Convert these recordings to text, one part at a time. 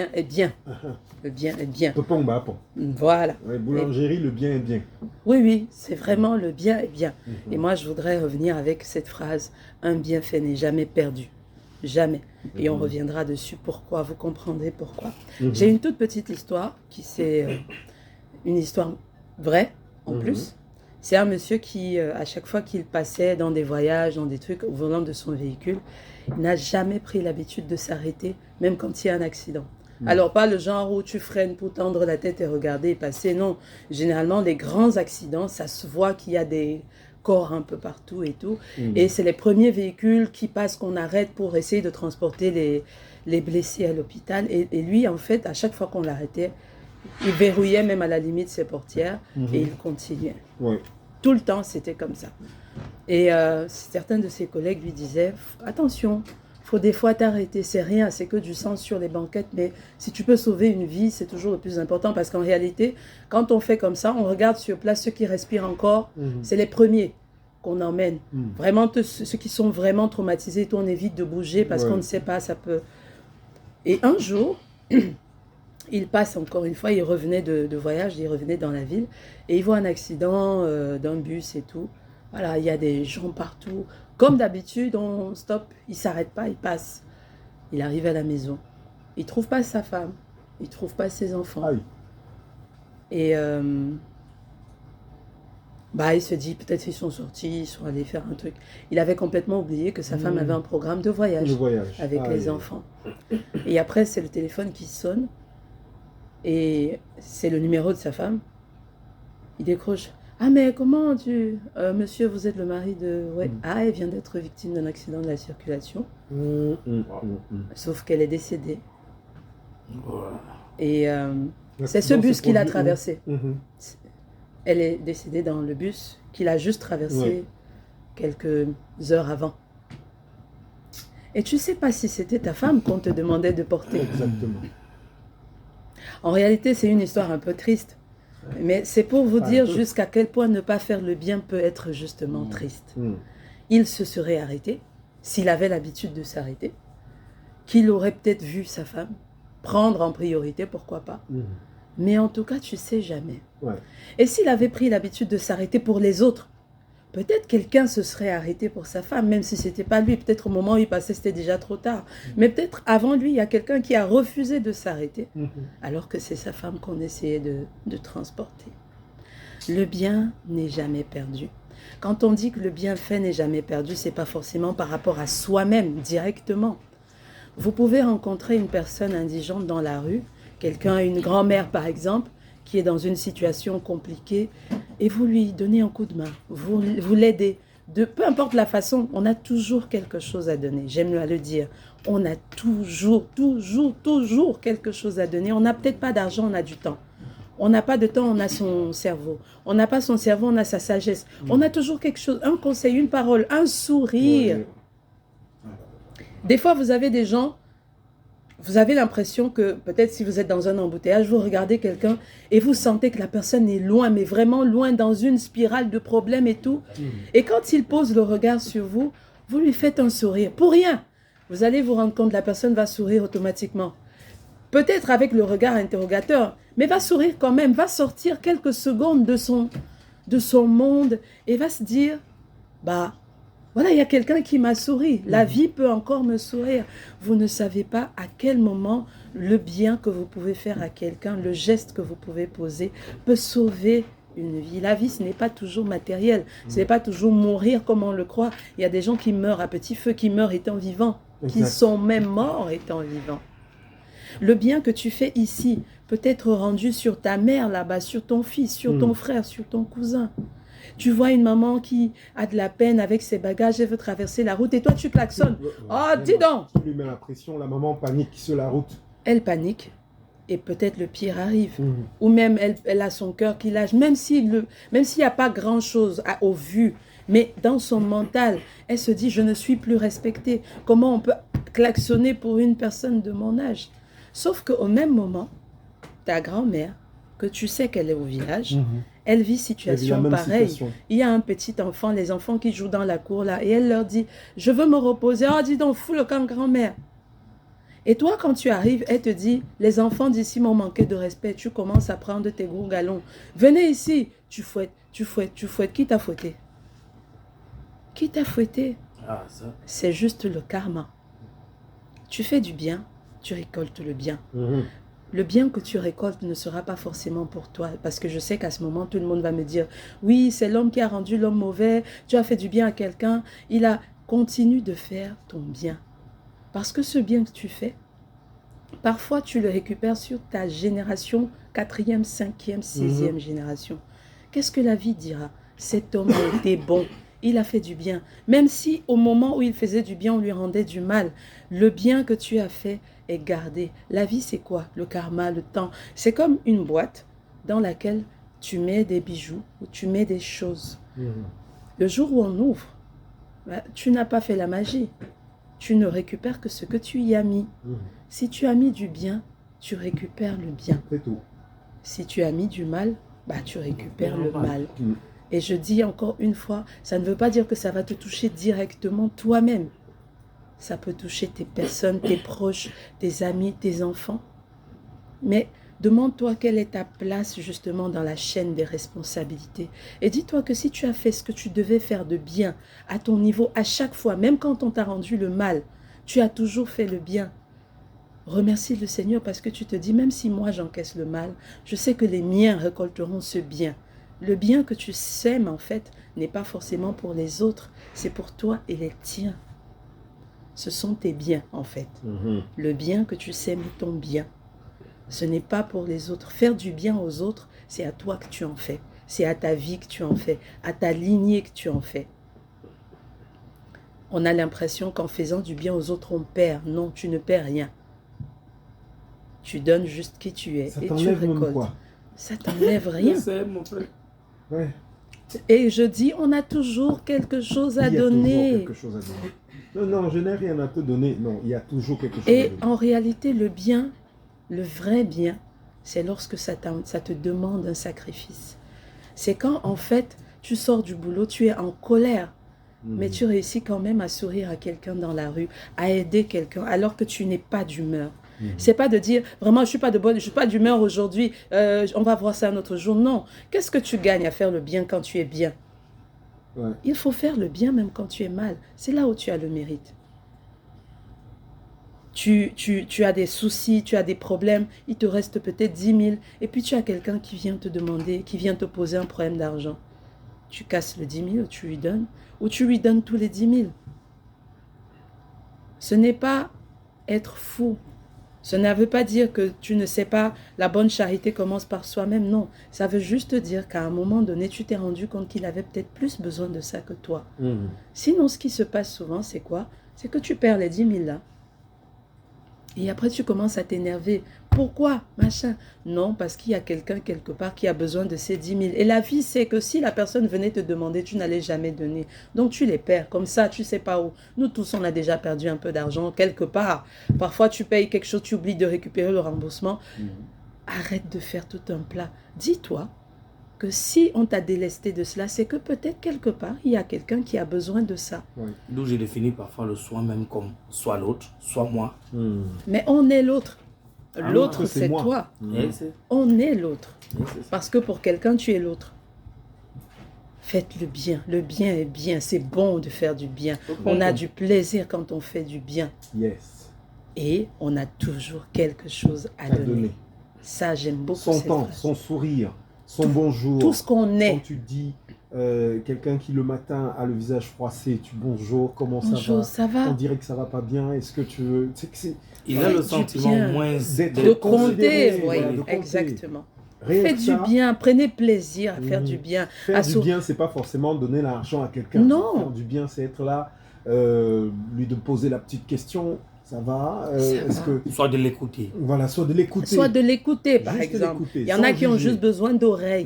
bien est bien. Le bien est bien. Voilà. Ouais, boulangerie, le bien est bien. Oui, c'est vraiment le bien est bien. Et moi, je voudrais revenir avec cette phrase, un bienfait n'est jamais perdu. Jamais. Et on reviendra dessus. Pourquoi? Vous comprendrez pourquoi. J'ai une toute petite histoire qui c'est une histoire vraie en plus. C'est un monsieur qui, à chaque fois qu'il passait dans des voyages, dans des trucs, au volant de son véhicule, il n'a jamais pris l'habitude de s'arrêter, même quand il y a un accident. Alors, pas le genre où tu freines pour tendre la tête et regarder et passer, non. Généralement, les grands accidents, ça se voit qu'il y a des corps un peu partout et tout. Et c'est les premiers véhicules qui passent qu'on arrête pour essayer de transporter les blessés à l'hôpital. Et lui, en fait, à chaque fois qu'on l'arrêtait, il verrouillait même à la limite ses portières et il continuait. Ouais. Tout le temps, c'était comme ça. Et certains de ses collègues lui disaient, attention, il faut des fois t'arrêter, c'est rien, c'est que du sang sur les banquettes, mais si tu peux sauver une vie, c'est toujours le plus important, parce qu'en réalité, quand on fait comme ça, on regarde sur place ceux qui respirent encore, c'est les premiers qu'on emmène. Vraiment, ceux qui sont vraiment traumatisés, on évite de bouger, parce qu'on ne sait pas, ça peut... Et un jour... Il passe encore une fois, il revenait de voyage, il revenait dans la ville et il voit un accident d'un bus et tout. Voilà, il y a des gens partout. Comme d'habitude, on stoppe, il ne s'arrête pas, il passe. Il arrive à la maison. Il ne trouve pas sa femme, il ne trouve pas ses enfants. Aïe. Et il se dit, peut-être ils sont sortis, ils sont allés faire un truc. Il avait complètement oublié que sa femme avait un programme de voyage, avec les enfants. Et après, c'est le téléphone qui sonne. Et c'est le numéro de sa femme. Il décroche. Ah, mais comment tu... monsieur, vous êtes le mari de... Ouais. Ah, elle vient d'être victime d'un accident de la circulation. Sauf qu'elle est décédée. Et c'est ce bus qu'il a traversé. Elle est décédée dans le bus qu'il a juste traversé quelques heures avant. Et tu ne sais pas si c'était ta femme qu'on te demandait de porter. Exactement. En réalité, c'est une histoire un peu triste. Mais c'est pour vous dire jusqu'à quel point ne pas faire le bien peut être justement triste. Il se serait arrêté, s'il avait l'habitude de s'arrêter, qu'il aurait peut-être vu sa femme prendre en priorité, pourquoi pas. Mais en tout cas, tu sais jamais. Et s'il avait pris l'habitude de s'arrêter pour les autres, peut-être quelqu'un se serait arrêté pour sa femme, même si ce n'était pas lui. Peut-être au moment où il passait, c'était déjà trop tard. Mais peut-être avant lui, il y a quelqu'un qui a refusé de s'arrêter, alors que c'est sa femme qu'on essayait de transporter. Le bien n'est jamais perdu. Quand on dit que le bienfait n'est jamais perdu, ce n'est pas forcément par rapport à soi-même directement. Vous pouvez rencontrer une personne indigente dans la rue, quelqu'un, une grand-mère par exemple, qui est dans une situation compliquée, et vous lui donnez un coup de main, vous l'aidez. Peu importe la façon, on a toujours quelque chose à donner. J'aime à le dire. On a toujours quelque chose à donner. On n'a peut-être pas d'argent, on a du temps. On n'a pas de temps, on a son cerveau. On n'a pas son cerveau, on a sa sagesse. On a toujours quelque chose, un conseil, une parole, un sourire. Des fois, vous avez des gens... Vous avez l'impression que peut-être si vous êtes dans un embouteillage, vous regardez quelqu'un et vous sentez que la personne est loin, mais vraiment loin dans une spirale de problèmes et tout. Et quand il pose le regard sur vous, vous lui faites un sourire. Pour rien. Vous allez vous rendre compte que la personne va sourire automatiquement. Peut-être avec le regard interrogateur, mais va sourire quand même, va sortir quelques secondes de son monde et va se dire, voilà, il y a quelqu'un qui m'a souri. La vie peut encore me sourire. Vous ne savez pas à quel moment le bien que vous pouvez faire à quelqu'un, le geste que vous pouvez poser, peut sauver une vie. La vie, ce n'est pas toujours matériel. Ce n'est pas toujours mourir comme on le croit. Il y a des gens qui meurent à petit feu, qui meurent étant vivants, qui sont même morts étant vivants. Le bien que tu fais ici peut être rendu sur ta mère là-bas, sur ton fils, sur ton frère, sur ton cousin. Tu vois une maman qui a de la peine avec ses bagages, elle veut traverser la route et toi tu klaxonnes. Oh, dis donc! Tu lui mets la pression, la maman panique sur la route. Elle panique et peut-être le pire arrive. Ou même elle a son cœur qui lâche, même s'il n'y a pas grand-chose au vu, mais dans son mental, elle se dit « je ne suis plus respectée ». Comment on peut klaxonner pour une personne de mon âge? Sauf qu'au même moment, ta grand-mère, que tu sais qu'elle est au village, elle vit situation pareille. Il y a un petit enfant, les enfants qui jouent dans la cour là, et elle leur dit, je veux me reposer. Oh, dis donc, fous le camp grand-mère. Et toi, quand tu arrives, elle te dit, les enfants d'ici m'ont manqué de respect, tu commences à prendre tes gros galons. Venez ici, tu fouettes, tu fouettes, tu fouettes. Qui t'a fouetté? Qui t'a fouetté? Ah, ça. C'est juste le karma. Tu fais du bien, tu récoltes le bien. Le bien que tu récoltes ne sera pas forcément pour toi. Parce que je sais qu'à ce moment, tout le monde va me dire, oui, c'est l'homme qui a rendu l'homme mauvais, tu as fait du bien à quelqu'un, continue de faire ton bien. Parce que ce bien que tu fais, parfois tu le récupères sur ta génération, 4e, 5e, 6e génération. Qu'est-ce que la vie dira? Cet homme a été bon, il a fait du bien. Même si au moment où il faisait du bien, on lui rendait du mal, le bien que tu as fait est gardé. La vie, c'est quoi? Le karma, le temps. C'est comme une boîte dans laquelle tu mets des bijoux ou tu mets des choses. Le jour où on ouvre, tu n'as pas fait la magie. Tu ne récupères que ce que tu y as mis. Si tu as mis du bien, tu récupères le bien. C'est tout. Si tu as mis du mal, tu récupères le mal. Et je dis encore une fois, ça ne veut pas dire que ça va te toucher directement toi-même. Ça peut toucher tes personnes, tes proches, tes amis, tes enfants. Mais demande-toi quelle est ta place justement dans la chaîne des responsabilités. Et dis-toi que si tu as fait ce que tu devais faire de bien à ton niveau, à chaque fois, même quand on t'a rendu le mal, tu as toujours fait le bien. Remercie le Seigneur parce que tu te dis, même si moi j'encaisse le mal, je sais que les miens récolteront ce bien. Le bien que tu sèmes en fait n'est pas forcément pour les autres, c'est pour toi et les tiens. Ce sont tes biens en fait. Le bien que tu sèmes est ton bien. Ce n'est pas pour les autres. Faire du bien aux autres, c'est à toi que tu en fais. C'est à ta vie que tu en fais, à ta lignée que tu en fais. On a l'impression qu'en faisant du bien aux autres, on perd. Non, tu ne perds rien. Tu donnes juste qui tu es et tu récoltes. Quoi? Ça t'enlève rien. Mon frère. Ouais. Et je dis, on a toujours quelque chose à donner. Il y a toujours quelque chose à donner. Non, je n'ai rien à te donner. Non, il y a toujours quelque chose à donner. donner. Et en réalité, le bien, le vrai bien, c'est lorsque ça te demande un sacrifice. C'est quand, en fait, tu sors du boulot, tu es en colère, mais tu réussis quand même à sourire à quelqu'un dans la rue, à aider quelqu'un, alors que tu n'es pas d'humeur. C'est pas de dire, vraiment, je suis pas d'humeur aujourd'hui, on va voir ça un autre jour. Non. Qu'est-ce que tu gagnes à faire le bien quand tu es bien? Ouais. Il faut faire le bien même quand tu es mal. C'est là où tu as le mérite. Tu as des soucis, tu as des problèmes, il te reste peut-être 10 000, et puis tu as quelqu'un qui vient te demander, qui vient te poser un problème d'argent. Tu casses le 10 000, tu lui donnes, ou tu lui donnes tous les 10 000. Ce n'est pas être fou. Ce ne veut pas dire que tu ne sais pas, la bonne charité commence par soi-même, non. Ça veut juste dire qu'à un moment donné, tu t'es rendu compte qu'il avait peut-être plus besoin de ça que toi. Sinon, ce qui se passe souvent, c'est quoi? C'est que tu perds les 10 000 là. Et après, tu commences à t'énerver. Pourquoi? Machin. Non, parce qu'il y a quelqu'un quelque part qui a besoin de ces 10 000. Et la vie, c'est que si la personne venait te demander, tu n'allais jamais donner. Donc, tu les perds. Comme ça, tu ne sais pas où. Nous tous, on a déjà perdu un peu d'argent quelque part. Parfois, tu payes quelque chose, tu oublies de récupérer le remboursement. Arrête de faire tout un plat. Dis-toi que si on t'a délesté de cela, c'est que peut-être quelque part, il y a quelqu'un qui a besoin de ça. Oui. D'où j'ai défini parfois le soi même comme soit l'autre, soit moi. Mais on est l'autre. L'autre, c'est toi. On est l'autre. Parce que pour quelqu'un, tu es l'autre. Faites le bien. Le bien est bien. C'est bon de faire du bien. On a du plaisir quand on fait du bien. Yes. Et on a toujours quelque chose à donner. Ça, j'aime beaucoup. Son temps, son sourire. Son bonjour. Tout ce qu'on est. Quand tu dis quelqu'un qui le matin a le visage froissé, tu bonjour, comment bonjour, ça va? On dirait que ça va pas bien. Est-ce que tu veux... Il a le sentiment moins de compter. Oui, exactement. Faites du bien, prenez plaisir à faire du bien. Faire du bien, c'est pas forcément donner l'argent à quelqu'un. Non. Faire du bien, c'est être là, lui de poser la petite question. Ça va, Soit de l'écouter. Voilà, soit de l'écouter. Soit de l'écouter, par exemple. Il y en a qui ont juste besoin d'oreilles.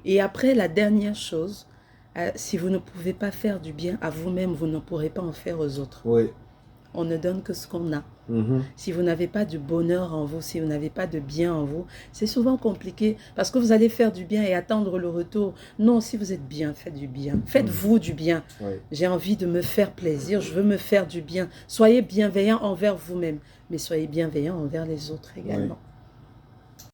Et après, la dernière chose, si vous ne pouvez pas faire du bien à vous-même, vous ne pourrez pas en faire aux autres. Oui. On ne donne que ce qu'on a. Si vous n'avez pas de bonheur en vous, si vous n'avez pas de bien en vous, c'est souvent compliqué parce que vous allez faire du bien et attendre le retour. Non, si vous êtes bien, faites du bien. Faites-vous du bien. J'ai envie de me faire plaisir, je veux me faire du bien. Soyez bienveillant envers vous-même, mais soyez bienveillant envers les autres également.